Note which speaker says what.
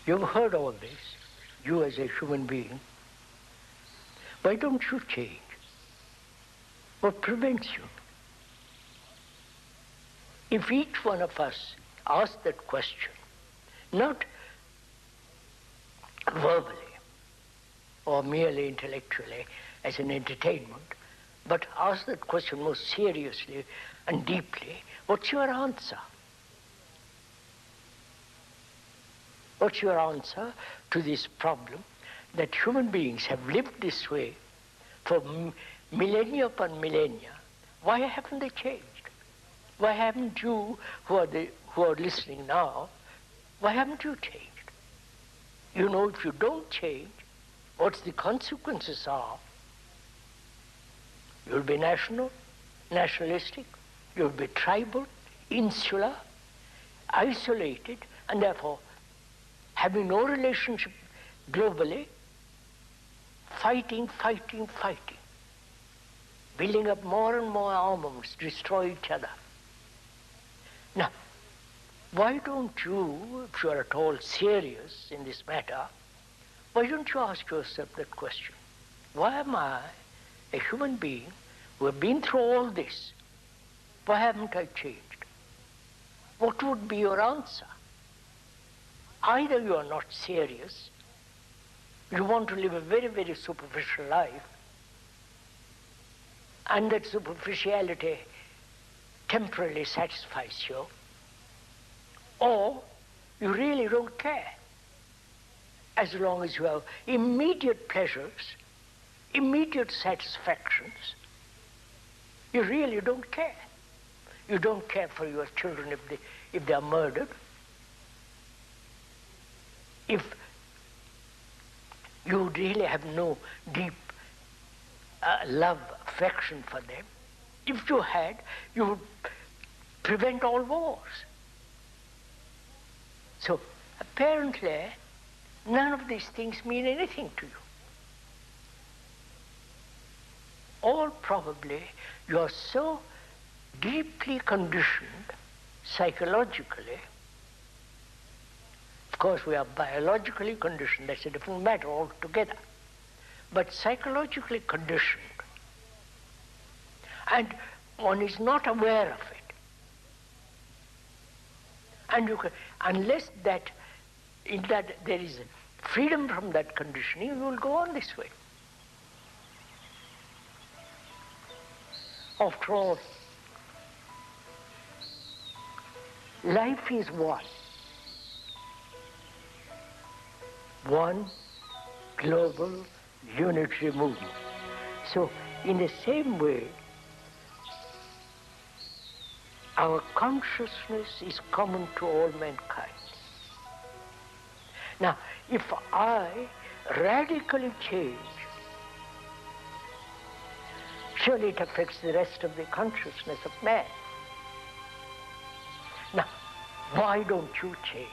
Speaker 1: You've heard all this, you as a human being. Why don't you change? What prevents you? If each one of us asked that question, not verbally or merely intellectually as an entertainment, but ask that question most seriously and deeply, what's your answer? What's your answer to this problem that human beings have lived this way for millennia upon millennia? Why haven't they changed? Why haven't you, who are listening now, why haven't you changed? You know, if you don't change, what the consequences are. You'll be nationalistic, you'll be tribal, insular, isolated, and therefore having no relationship globally, fighting, building up more and more armaments, destroy each other. Now, why don't you, if you are at all serious in this matter, why don't you ask yourself that question? Why am I, a human being who have been through all this, why haven't I changed? What would be your answer? Either you are not serious, you want to live a very, very superficial life, and that superficiality temporarily satisfies you, or you really don't care. As long as you have immediate pleasures, immediate satisfactions, you really don't care. You don't care for your children if they are murdered. If you really have no deep love, affection for them, if you had, you would prevent all wars. So apparently, none of these things mean anything to you. Or probably you are so deeply conditioned psychologically. Of course, we are biologically conditioned, that's a different matter altogether. But psychologically conditioned, and one is not aware of it. And you can, unless that there is freedom from that conditioning, you will go on this way. After all, life is one. One global unitary movement. So, in the same way, our consciousness is common to all mankind. Now, if I radically change, surely it affects the rest of the consciousness of man. Now, why don't you change?